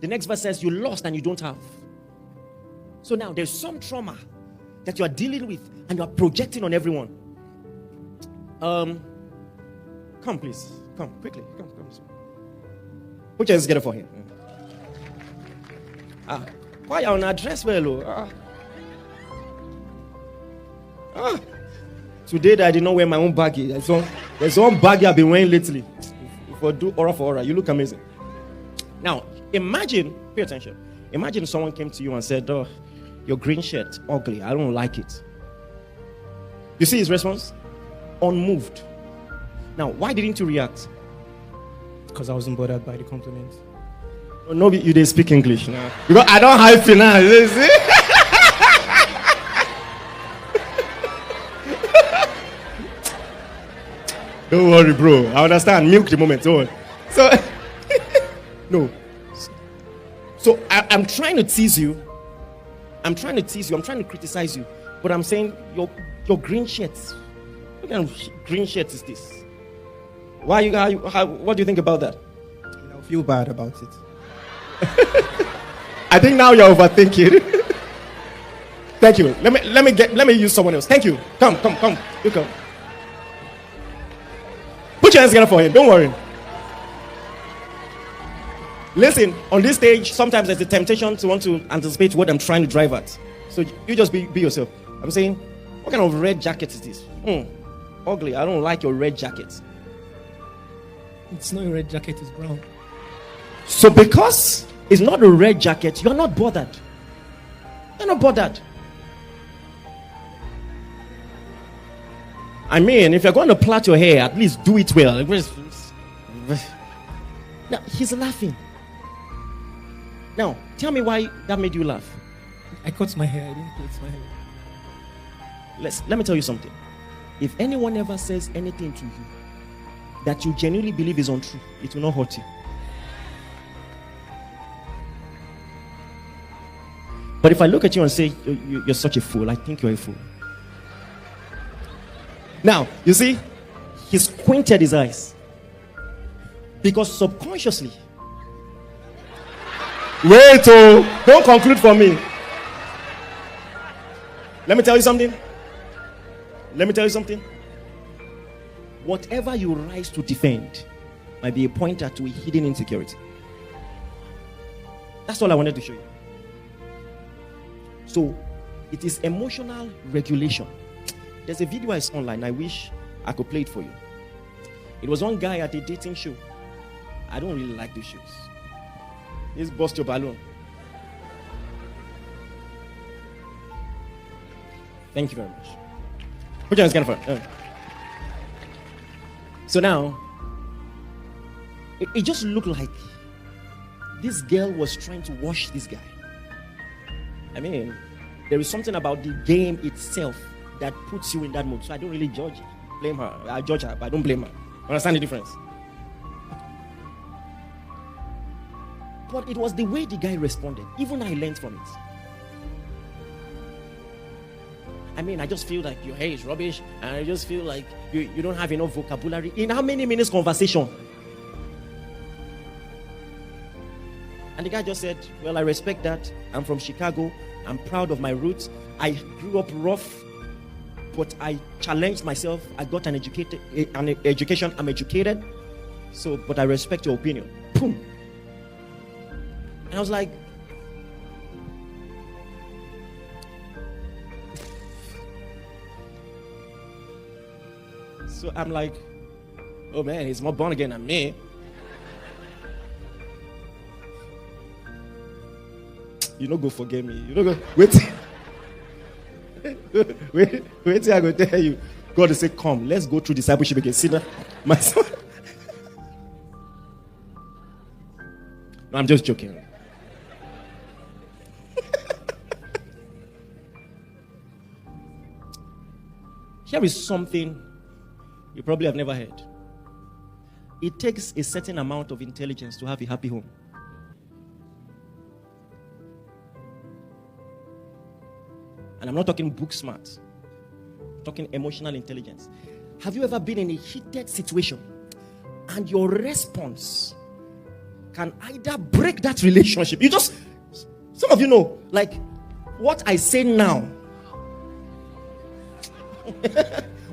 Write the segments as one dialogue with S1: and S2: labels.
S1: The next verse says, you lost and you don't have. So now there's some trauma that you are dealing with and you are projecting on everyone. Come, please. Come, quickly. Come. Put your hands together for him. Why are you not dressed well? Today that I did not wear my own baggie. There's one baggie I've been wearing lately. If I do aura for aura, you look amazing. Now, imagine, pay attention. Imagine someone came to you and said, oh, your green shirt, ugly. I don't like it. You see his response? Unmoved. Now, why didn't you react?
S2: Because I wasn't bothered by the compliment.
S1: No, you didn't speak English now. Because I don't have finance. Don't worry, bro. I understand. Milk the moment. Don't worry. So, no. So, I'm trying to tease you. I'm trying to criticize you. But I'm saying your green shirts. What kind of green shirt is this? What do you think about that?
S2: I feel bad about it.
S1: I think now you're overthinking. Thank you. Let me use someone else. Thank you. Come. You come. Put your hands together for him. Don't worry. Listen, on this stage, sometimes there's a temptation to want to anticipate what I'm trying to drive at. So you just be yourself. I'm saying, what kind of red jacket is this? Ugly. I don't like your red jacket.
S2: It's not a red jacket, it's brown.
S1: So because it's not a red jacket, you're not bothered. You're not bothered. I mean, if you're going to plait your hair, at least do it well. Now, he's laughing. Now, tell me why that made you laugh.
S2: I cut my hair. I didn't cut my hair.
S1: Let me tell you something. If anyone ever says anything to you that you genuinely believe is untrue, it will not hurt you. But if I look at you and say, you're such a fool, I think you're a fool. Now, you see, he squinted his eyes. Because subconsciously, don't conclude for me. Let me tell you something. Whatever you rise to defend might be a pointer to a hidden insecurity. That's all I wanted to show you. So, it is emotional regulation. There's a video I saw online. I wish I could play it for you. It was one guy at a dating show. I don't really like these shows. Let's bust your balloon. Thank you very much. Put your hands together for it. So now, it just looked like this girl was trying to wash this guy. I mean, there is something about the game itself that puts you in that mood. So I don't really blame her. I judge her, but I don't blame her. Understand the difference? But it was the way the guy responded. Even I learned from it. I mean, I just feel like your hair is rubbish, and I just feel like you don't have enough vocabulary. In how many minutes conversation? And the guy just said, well, I respect that. I'm from Chicago. I'm proud of my roots. I grew up rough, but I challenged myself. I got an education. I'm educated. So, but I respect your opinion. Boom. And I was like, so I'm like, oh man, he's more born again than me. You don't go forget me. You don't go. Wait. wait till I go tell you. God will say, come, let's go through discipleship again. See that? My son. No, I'm just joking. Here is something you probably have never heard. It takes a certain amount of intelligence to have a happy home. And I'm not talking book smart. I'm talking emotional intelligence. Have you ever been in a heated situation and your response can either break that relationship. Some of you know, like what I say now.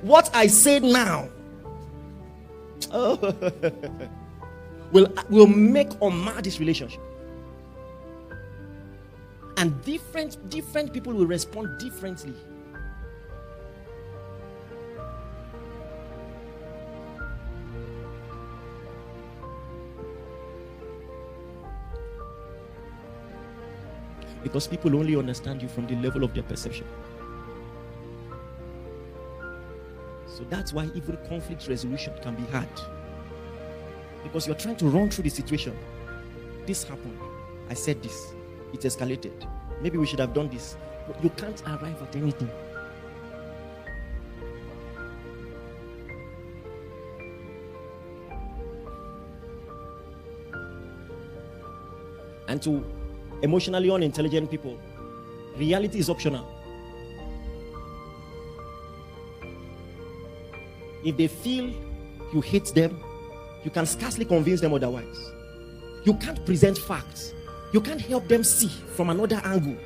S1: What I say now will make or mar this relationship. And different people will respond differently. Because people only understand you from the level of their perception. So that's why even conflict resolution can be hard. Because you're trying to run through the situation. This happened. I said this. It escalated. Maybe we should have done this. But you can't arrive at anything. And to emotionally unintelligent people, reality is optional. If they feel you hate them, you can scarcely convince them otherwise. You can't present facts. You can't help them see from another angle.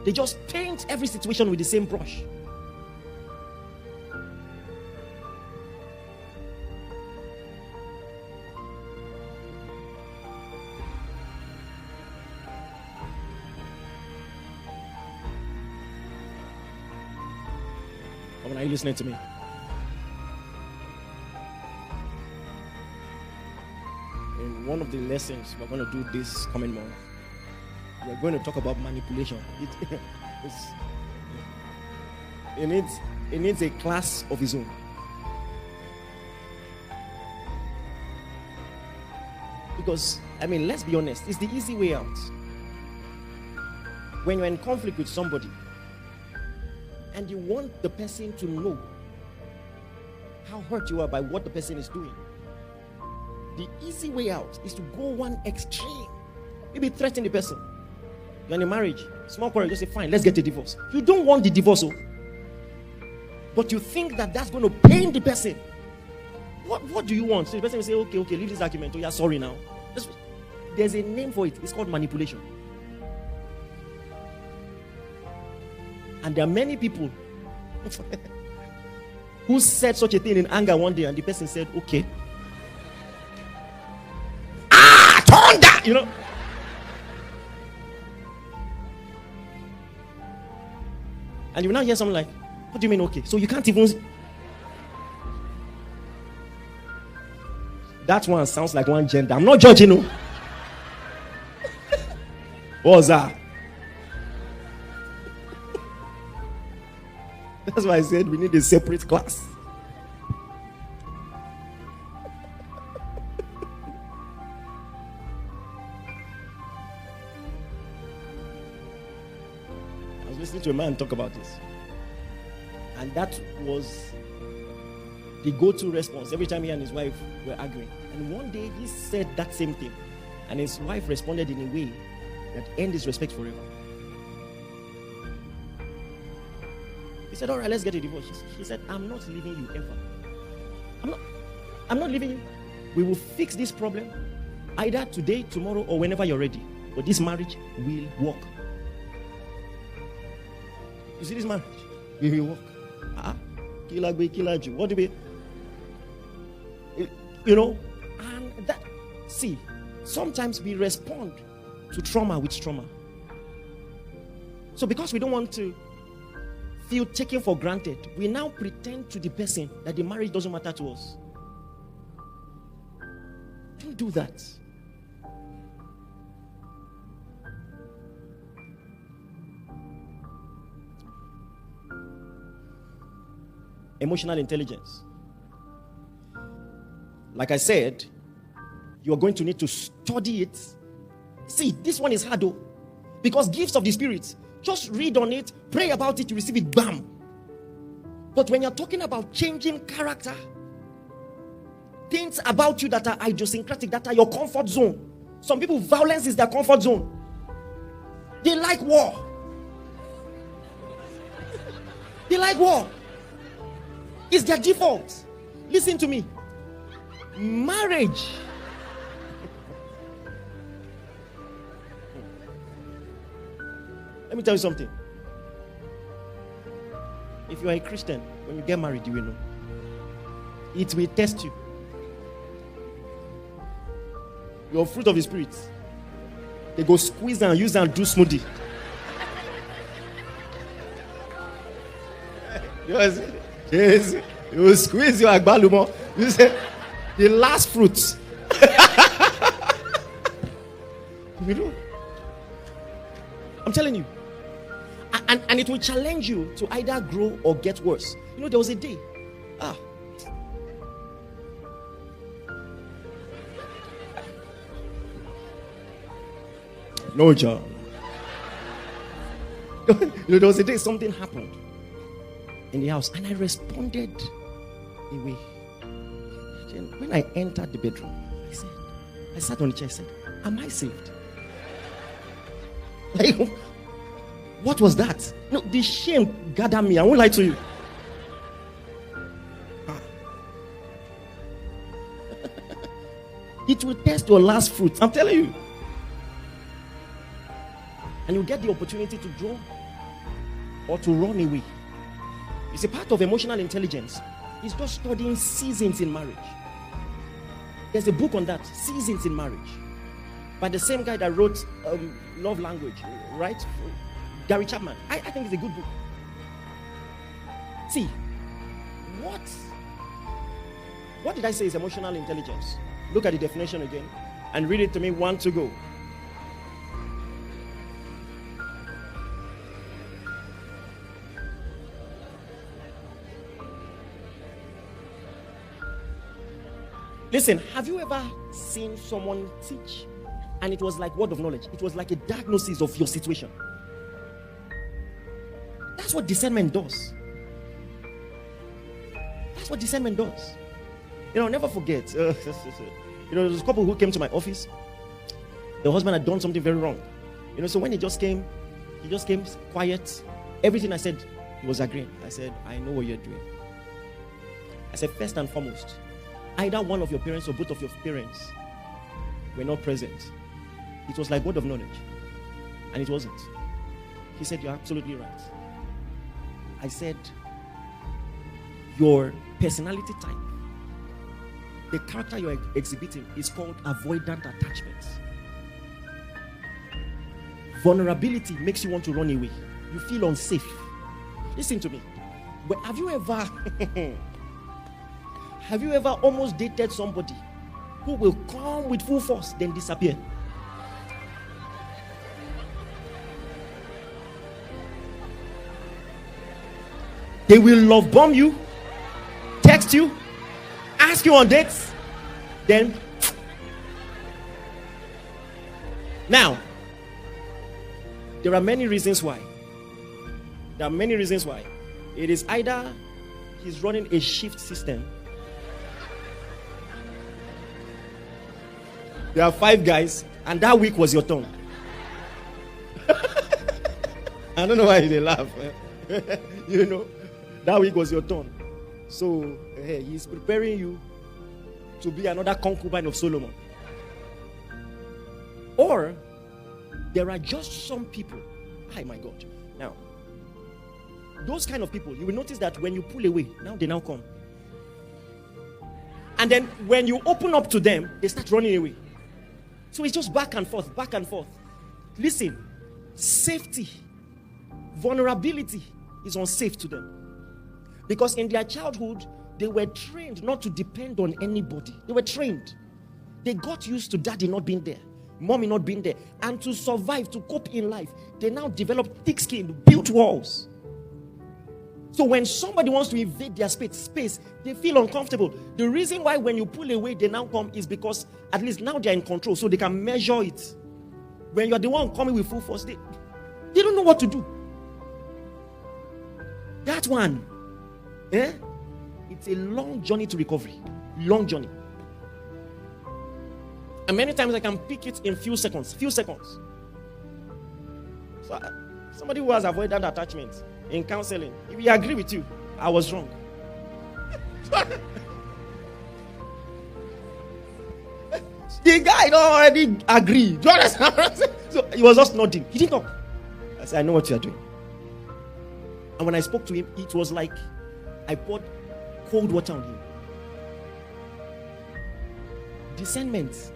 S1: They just paint every situation with the same brush. Are you listening to me? In one of the lessons we're going to do this coming month, we're going to talk about manipulation. It needs a class of its own. Because, let's be honest, it's the easy way out. When you're in conflict with somebody, and you want the person to know how hurt you are by what the person is doing, the easy way out is to go one extreme. Maybe threaten the person. You're in a marriage, small quarrel, just say, fine, let's get a divorce. You don't want the divorce, but you think that that's going to pain the person. What do you want? So the person will say, okay, leave this argument. Oh, yeah, sorry now. There's a name for it. It's called manipulation. And there are many people who said such a thing in anger one day, and the person said, okay. Thunder! And you now hear something like, what do you mean, okay? So you can't even. That one sounds like one gender. I'm not judging you. What was that? That's why I said we need a separate class. I was listening to a man talk about this. And that was the go-to response every time he and his wife were arguing. And one day he said that same thing. And his wife responded in a way that ended his respect forever. He said, all right, let's get a divorce. He said, I'm not leaving you ever. I'm not leaving you. We will fix this problem either today, tomorrow, or whenever you're ready. But this marriage will work. You see this marriage? We will work. What do we? And that, see, sometimes we respond to trauma with trauma. So because we don't want to feel taken for granted, we now pretend to the person that the marriage doesn't matter to us. Don't do that. Emotional intelligence. Like I said, you're going to need to study it. See, this one is hard though, because gifts of the Spirit, just read on it, pray about it, you receive it, bam. But when you're talking about changing character, things about you that are idiosyncratic, that are your comfort zone. Some people, violence is their comfort zone. They like war. They like war. It's their default. Listen to me. Marriage. Let me tell you something. If you are a Christian, when you get married, you will know. It will test you. Your fruit of the Spirit. They go squeeze and use and do smoothie. Yes. You will squeeze your agbalumo. You say, the last fruit. You know? I'm telling you. And it will challenge you to either grow or get worse. You know, there was a day. No, John. You know, there was a day something happened in the house, and I responded away. Then when I entered the bedroom, I sat on the chair. I said, "Am I saved?" Like, what was that? No, the shame gathered me. I won't lie to you. It will test your last fruit. I'm telling you. And you get the opportunity to grow or to run away. It's a part of emotional intelligence. It's just studying seasons in marriage. There's a book on that, Seasons in Marriage, by the same guy that wrote Love Language, right? Gary Chapman. I think it's a good book. See, what did I say is emotional intelligence? Look at the definition again and read it to me. 1 to go. Listen, have you ever seen someone teach and it was like word of knowledge? It was like a diagnosis of your situation. That's what discernment does. That's what discernment does. You know, I'll never forget. You know, there's a couple who came to my office. The husband had done something very wrong. You know, so when he just came quiet. Everything I said, he was agreeing. I said, I know what you're doing. I said, first and foremost, either one of your parents or both of your parents were not present. It was like word of knowledge. And it wasn't. He said, you're absolutely right. I said, your personality type, the character you're exhibiting is called avoidant attachments. Vulnerability makes you want to run away. You feel unsafe. Listen to me. But have you ever almost dated somebody who will come with full force, then disappear? They will love bomb you, text you, ask you on dates, then. Now, there are many reasons why. It is either he's running a shift system. There are 5 guys, and that week was your turn. I don't know why they laugh. You know, that week was your turn. So he's preparing you to be another concubine of Solomon. Or there are just some people. Oh my God. Now, those kind of people, you will notice that when you pull away, they now come. And then when you open up to them, they start running away. So it's just back and forth, back and forth. Listen, safety, vulnerability is unsafe to them. Because in their childhood, they were trained not to depend on anybody. They were trained. They got used to daddy not being there, mommy not being there. And to survive, to cope in life, they now develop thick skin, built walls. So when somebody wants to invade their space, they feel uncomfortable. The reason why when you pull away, they now come is because at least now they're in control, so they can measure it. When you're the one coming with full force, they don't know what to do. That one, it's a long journey to recovery. Long journey. And many times I can pick it in few seconds. So somebody who has avoided attachment in counseling, if he agree with you, I was wrong. the guy don't already agree. Do you understand? So he was just nodding. He didn't talk. I said, I know what you are doing. And when I spoke to him, it was like I poured cold water on him. Discernment,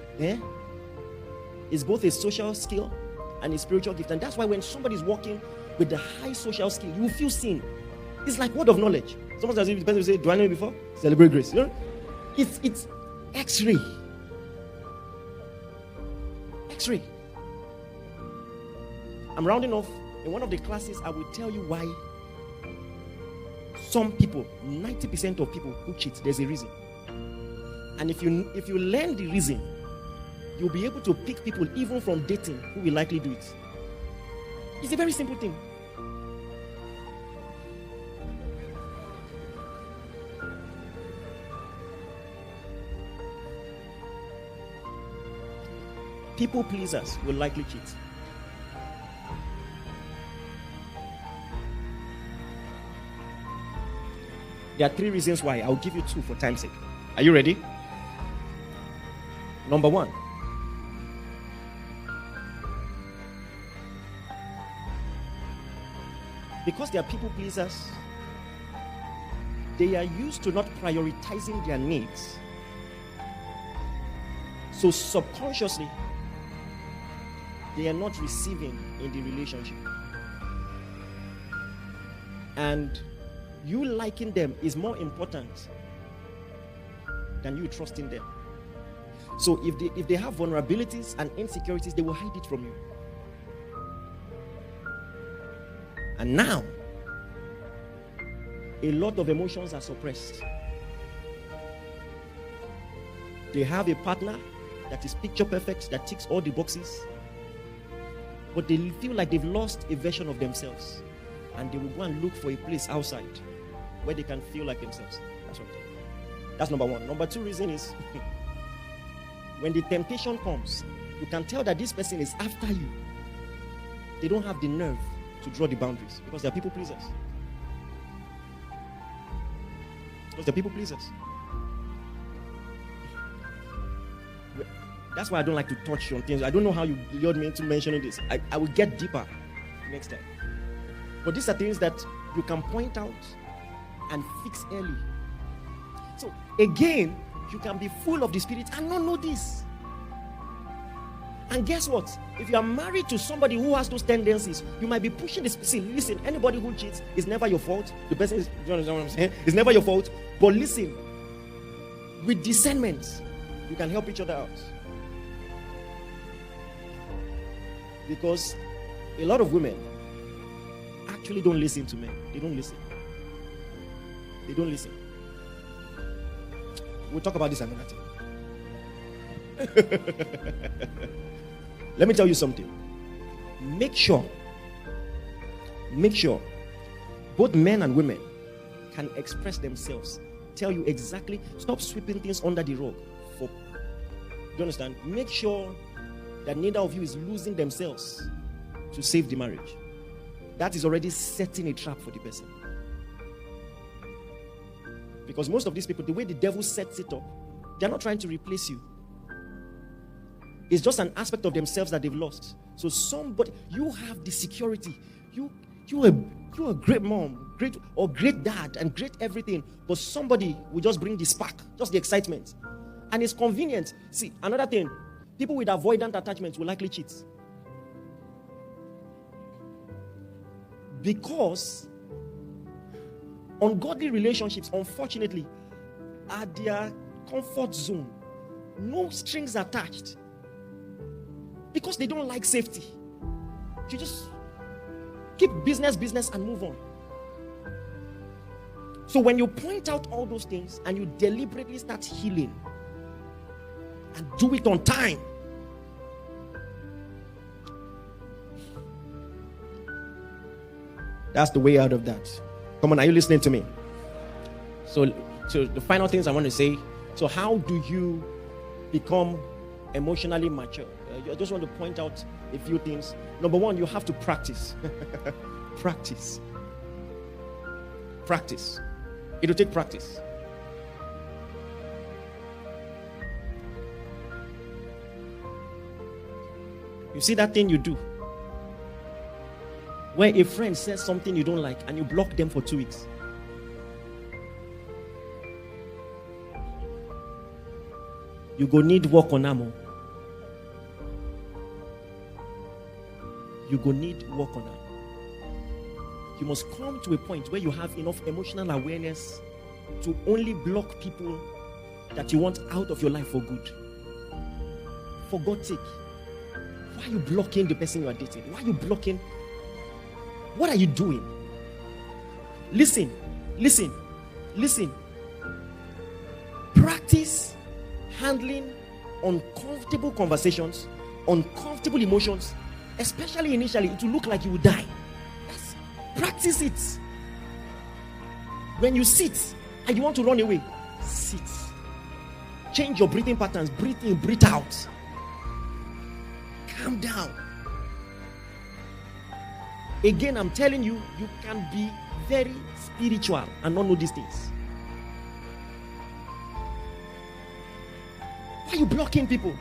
S1: is both a social skill and a spiritual gift. And that's why when somebody is walking with the high social skill, you will feel seen. It's like word of knowledge. Someone says, the person will say, do I know you before? Celebrate grace. You know? It's X-ray. X-ray. I'm rounding off. In one of the classes, I will tell you why some people, 90% of people who cheat, there's a reason. And if you learn the reason, you'll be able to pick people even from dating who will likely do it. It's a very simple thing. People pleasers will likely cheat. There are 3 reasons why. I'll give you 2 for time's sake. Are you ready? Number 1. Because they are people pleasers, they are used to not prioritizing their needs. So subconsciously, they are not receiving in the relationship. And you liking them is more important than you trusting them. So if they have vulnerabilities and insecurities, they will hide it from you. And now, a lot of emotions are suppressed. They have a partner that is picture perfect, that ticks all the boxes, but they feel like they've lost a version of themselves, and they will go and look for a place outside where they can feel like themselves. That's number 1. Number 2 reason is when the temptation comes, you can tell that this person is after you. They don't have the nerve to draw the boundaries because they're people pleasers. That's why I don't like to touch on things. I don't know how you lured me into mentioning this. I will get deeper next time. But these are things that you can point out and fix early. So again, you can be full of the Spirit and not know this. And guess what? If you are married to somebody who has those tendencies, you might be pushing this. See, listen, anybody who cheats is never your fault. The person is, you understand what I'm saying? It's never your fault. But listen, with discernment, you can help each other out. Because a lot of women actually don't listen to men. They don't listen. We'll talk about this another time. Let me tell you something. Make sure both men and women can express themselves. Tell you exactly. Stop sweeping things under the rug. Do you understand? Make sure that neither of you is losing themselves to save the marriage. That is already setting a trap for the person. Because most of these people, the way the devil sets it up, they're not trying to replace you. It's just an aspect of themselves that they've lost. So somebody, you have the security. You're a great mom, great dad, and great everything. But somebody will just bring the spark, just the excitement. And it's convenient. See, another thing, people with avoidant attachments will likely cheat. Because ungodly relationships, unfortunately, are their comfort zone. No strings attached. Because they don't like safety. You just keep business and move on. So when you point out all those things and you deliberately start healing and do it on time, that's the way out of that. Come on, are you listening to me? So the final things I want to say. So how do you become emotionally mature? I just want to point out a few things. Number 1, you have to practice. Practice. It will take practice. You see that thing you do? Where a friend says something you don't like and you block them for 2 weeks. You go need work on ammo. You go need work on ammo. You must come to a point where you have enough emotional awareness to only block people that you want out of your life for good. For God's sake. Why are you blocking the person you are dating? Why are you blocking? What are you doing? Listen. Practice handling uncomfortable conversations, uncomfortable emotions, especially initially. It will look like you will die. Practice it. When you sit and you want to run away, sit. Change your breathing patterns. Breathe in, breathe out. Calm down. Again, I'm telling you, you can be very spiritual and not know these things. Why are you blocking people?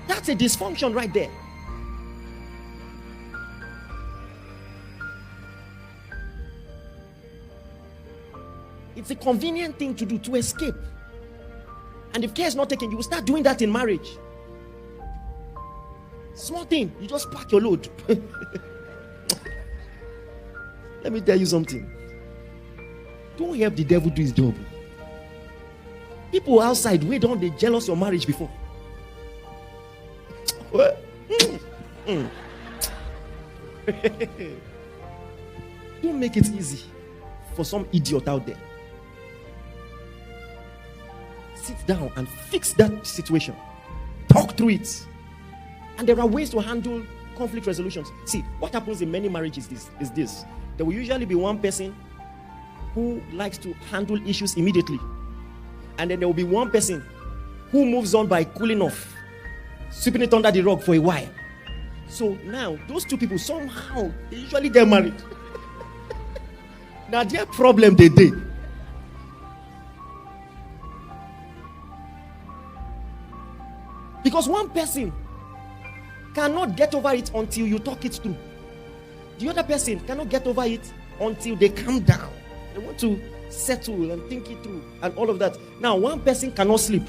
S1: That's a dysfunction right there. It's a convenient thing to do to escape. And if care is not taken, you will start doing that in marriage. Small thing, you just pack your load. Let me tell you something. Don't help the devil do his job. People outside, we don't, they jealous your marriage before. Don't make it easy for some idiot out there. Sit down and fix that situation. Talk through it. And there are ways to handle conflict resolutions. See, what happens in many marriages is this. There will usually be one person who likes to handle issues immediately. And then there will be one person who moves on by cooling off, sweeping it under the rug for a while. So now, those two people, somehow, they usually get married. Now, their problem they did. Because one person cannot get over it until you talk it through. The other person cannot get over it until they calm down. They want to settle and think it through and all of that. Now, one person cannot sleep.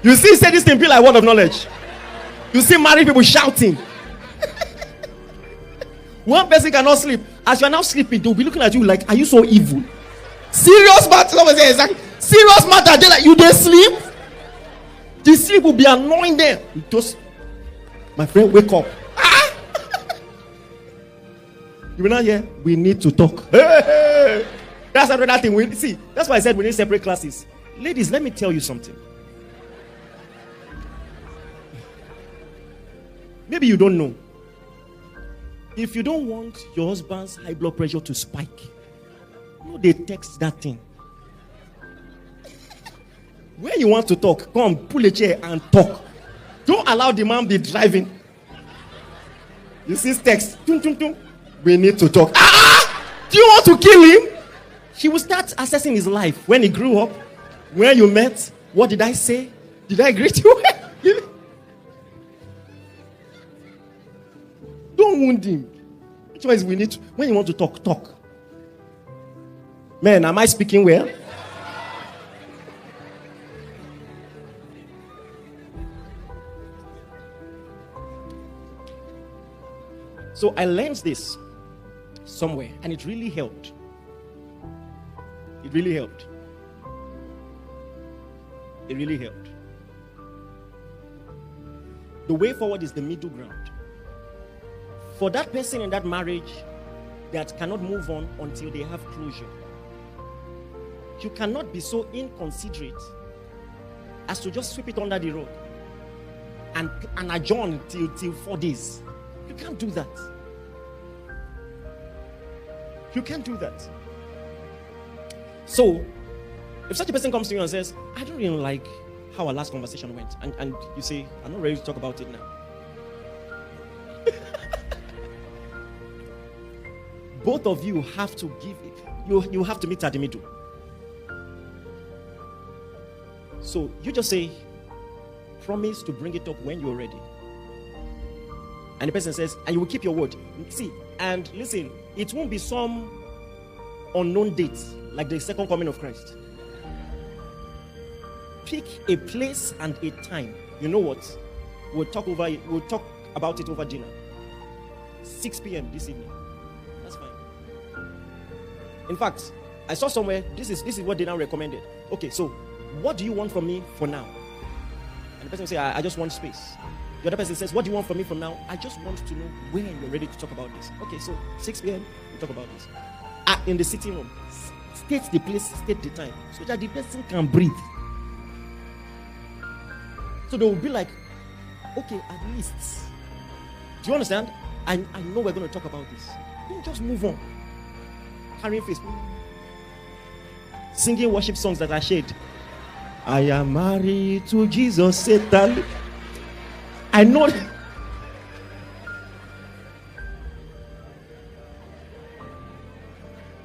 S1: You see, say this thing be like word of knowledge. You see married people shouting. One person cannot sleep. As you are now sleeping, they'll be looking at you like, are you so evil? Serious matter. Somebody say exactly. Serious matter. They're like, you don't sleep? The sleep will be annoying them. Just, my friend, wake up. Ah! You will not hear, we need to talk. Hey! That's another thing. We see. That's why I said we need separate classes. Ladies, let me tell you something. Maybe you don't know. If you don't want your husband's high blood pressure to spike, they text that thing. When you want to talk, come pull a chair and talk. Don't allow the man be driving. You see text. Tum, tum, tum. We need to talk. Ah! Do you want to kill him? He will start assessing his life. When he grew up, where you met, what did I say? Did I greet you? Don't wound him. Which one is we need to, when you want to talk, talk. Man, am I speaking well? So I learned this somewhere and it really helped. It really helped. It really helped. The way forward is the middle ground. For that person in that marriage that cannot move on until they have closure, you cannot be so inconsiderate as to just sweep it under the rug and adjourn till 4 days. You can't do that. You can't do that. So, if such a person comes to you and says, I don't really like how our last conversation went, and you say, I'm not ready to talk about it now. Both of you have to give it. You have to meet at the middle. So you just say, promise to bring it up when you're ready. And the person says, and you will keep your word. See, and listen, it won't be some unknown date like the second coming of Christ. Pick a place and a time. You know what? We'll talk about it over dinner. 6 p.m. this evening. That's fine. In fact, I saw somewhere, this is what they now recommended. Okay, so what do you want from me for now? And the person will say, I just want space. The other person says, what do you want from me from now? I just want to know when you're ready to talk about this. Okay, so 6 p.m. we'll talk about this. In the sitting room, state the place, state the time, so that the person can breathe. So they will be like, okay, at least. Do you understand? I know we're going to talk about this. Don't just move on. Carrying face. Singing worship songs that are shared. I am married to Jesus, Satan. I know.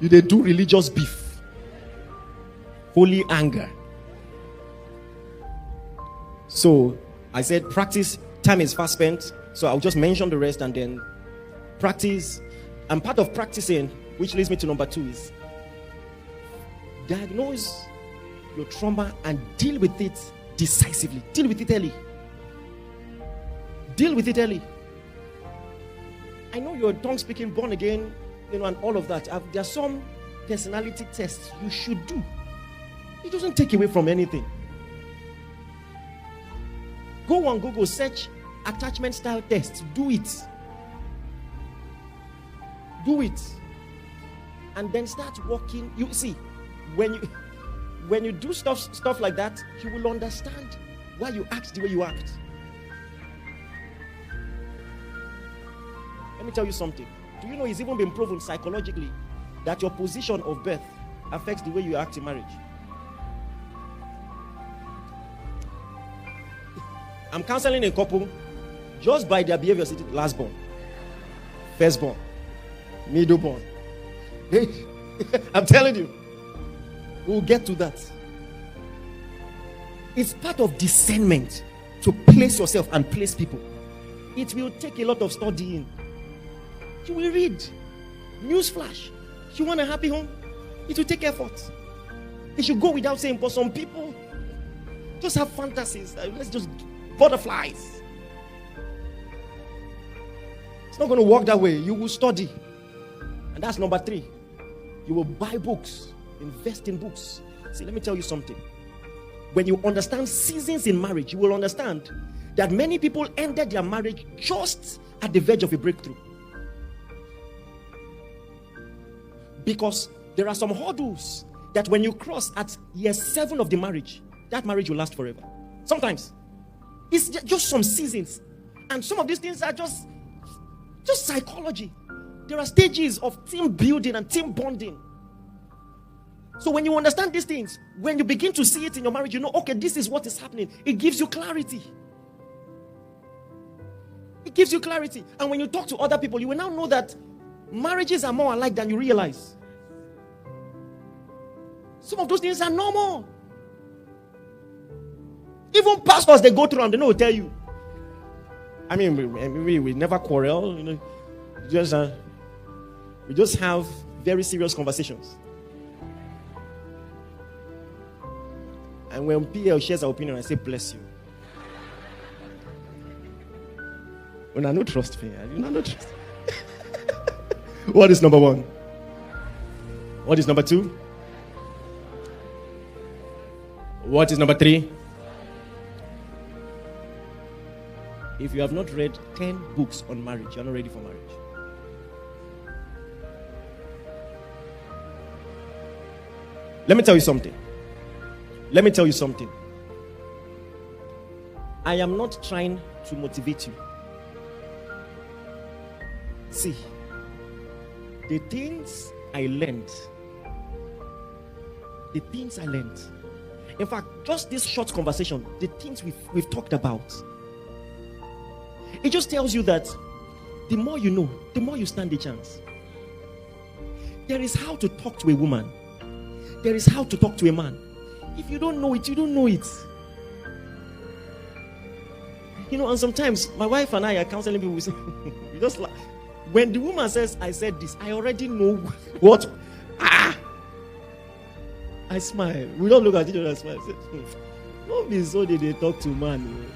S1: They do religious beef. Holy anger. So I said practice, time is fast spent. So I'll just mention the rest and then practice. And part of practicing, which leads me to number 2, is diagnose your trauma and deal with it decisively. Deal with it early. Deal with it early. I know you're tongue speaking, born again, and all of that. There are some personality tests you should do. It doesn't take away from anything. Go on Google, search attachment style tests. Do it. Do it. And then start working. You see, when you do stuff like that, you will understand why you act the way you act. Let me tell you something. Do you know it's even been proven psychologically that your position of birth affects the way you act in marriage? I'm counseling a couple just by their behavior. Last born, first born, middle born. I'm telling you, we'll get to that. It's part of discernment to place yourself and place people. It will take a lot of studying. You will read. Newsflash. You want a happy home? It will take effort. It should go without saying, but some people just have fantasies. Let's just butterflies. It's not going to work that way. You will study. And that's number 3. You will buy books. Invest in books. See, let me tell you something. When you understand seasons in marriage, you will understand that many people ended their marriage just at the verge of a breakthrough. Because there are some hurdles that when you cross at year 7 of the marriage, that marriage will last forever. Sometimes it's just some seasons, and some of these things are just psychology. There are stages of team building and team bonding. So when you understand these things, when you begin to see it in your marriage, you know, okay, this is what is happening. It gives you clarity. It gives you clarity. And when you talk to other people, you will now know that marriages are more alike than you realize. Some of those things are normal. Even pastors, they go through and they know, tell you. I mean, we never quarrel. You know, we just have very serious conversations. And when PL shares our opinion, I say, bless you. When I don't trust me, I do not trust. What is number 1? What is number 2? What is number 3? If you have not read 10 books on marriage, you're not ready for marriage. Let me tell you something. I am not trying to motivate you. See, the things I learned. In fact, just this short conversation, the things we've talked about, it just tells you that the more you know, the more you stand a chance. There is how to talk to a woman. There is how to talk to a man. If you don't know it, you don't know it. And sometimes my wife and I are counseling people. We say, we just like, when the woman says, I said this, I already know what. I smile. We don't look at each other and smile. Don't be so they talk to man.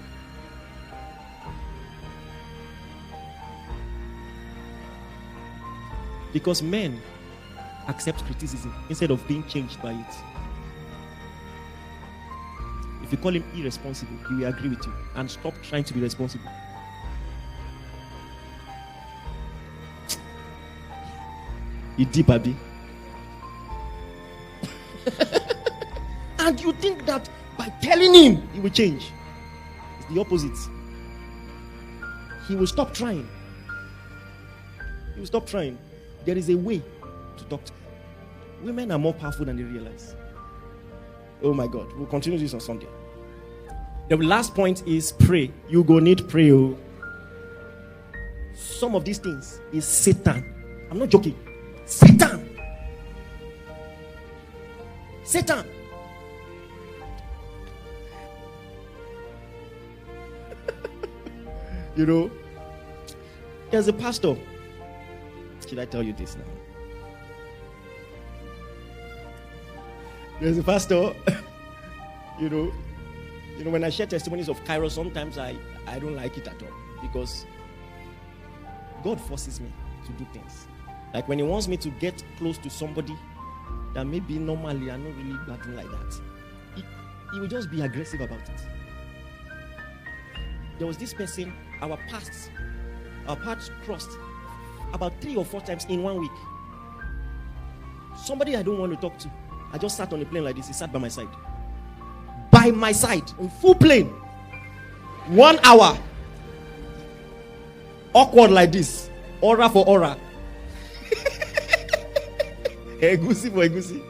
S1: Because men accept criticism instead of being changed by it. If you call him irresponsible, he will agree with you and stop trying to be responsible. You deep, Abby. And you think that by telling him, he will change. It's the opposite. He will stop trying. He will stop trying. There is a way to talk to. Women are more powerful than they realize. Oh my God. We'll continue this on Sunday. The last point is pray. You go need pray. Some of these things is Satan. I'm not joking. Satan. Satan. There's a pastor. Should I tell you this now? There's a pastor. When I share testimonies of Kairos, sometimes I don't like it at all, because God forces me to do things. Like when he wants me to get close to somebody that maybe normally I'm not really acting like that, he will just be aggressive about it. There was this person, our paths crossed about 3 or 4 times in 1 week. Somebody I don't want to talk to. I just sat on a plane like this. He sat by my side. By my side, in full plane. 1 hour. Awkward like this. Aura for aura. Egusi for egusi.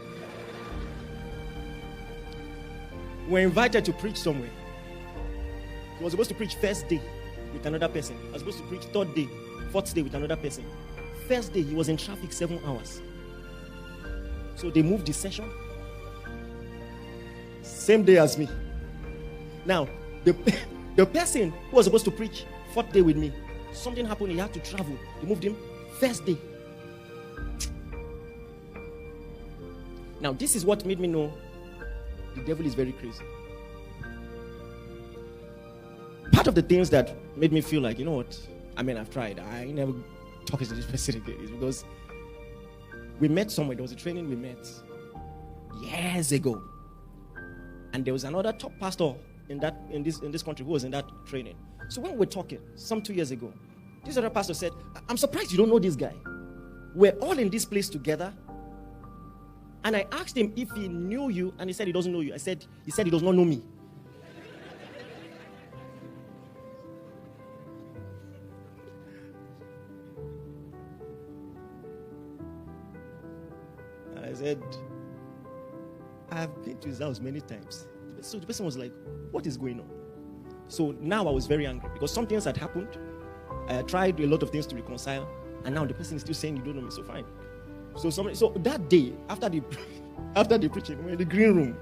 S1: We're invited to preach somewhere. He was supposed to preach first day with another person. I was supposed to preach third day, fourth day with another person. First day, he was in traffic 7 hours. So they moved the session. Same day as me. Now, the person who was supposed to preach fourth day with me, something happened, he had to travel. They moved him first day. Now, this is what made me know the devil is very crazy. Part of the things that made me feel like, I've tried. I ain't never talking to this person again. Is because we met somewhere. There was a training we met years ago. And there was another top pastor in this country who was in that training. So when we were talking, some 2 years ago, this other pastor said, I'm surprised you don't know this guy. We're all in this place together. And I asked him if he knew you, and he said he doesn't know you. He said he does not know me. And I said, I've been to his house many times. So the person was like, what is going on? So now I was very angry because some things had happened. I tried a lot of things to reconcile, and now the person is still saying you don't know me, so fine. So that day, after the preaching, we're in the green room.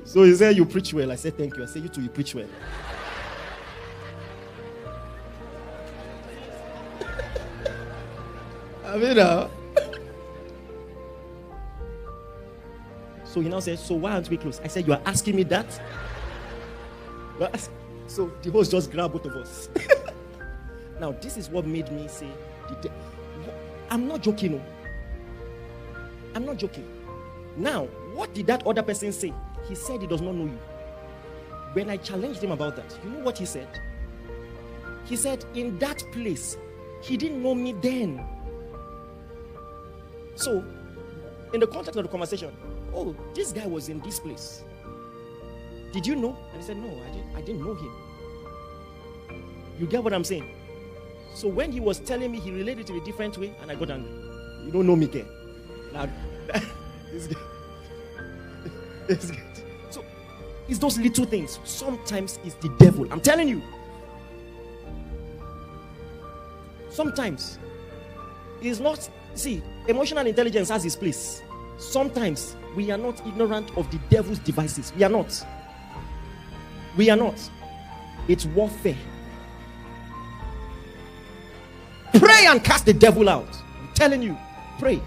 S1: So he said, you preach well. I said, thank you. I said, you too, you preach well. So he now says, so why aren't we close? I said, you are asking me that? So the host just grabbed both of us. Now, this is what made me say, I'm not joking. I'm not joking. Now, what did that other person say? He said he does not know you. When I challenged him about that, you know what he said? He said, in that place, he didn't know me then. So, in the context of the conversation, oh, this guy was in this place. Did you know? And he said, no, I didn't know him. You get what I'm saying? So when he was telling me, he related it in a different way, and I got angry. You don't know me, Ken. Now, this guy. So, it's those little things. Sometimes it's the devil. I'm telling you. Sometimes it's not See, emotional intelligence has its place. Sometimes we are not ignorant of the devil's devices. We are not. We are not. It's warfare. Pray and cast the devil out. I'm telling you, pray.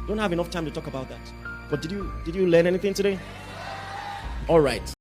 S1: Don't have enough time to talk about that. But did you learn anything today? All right.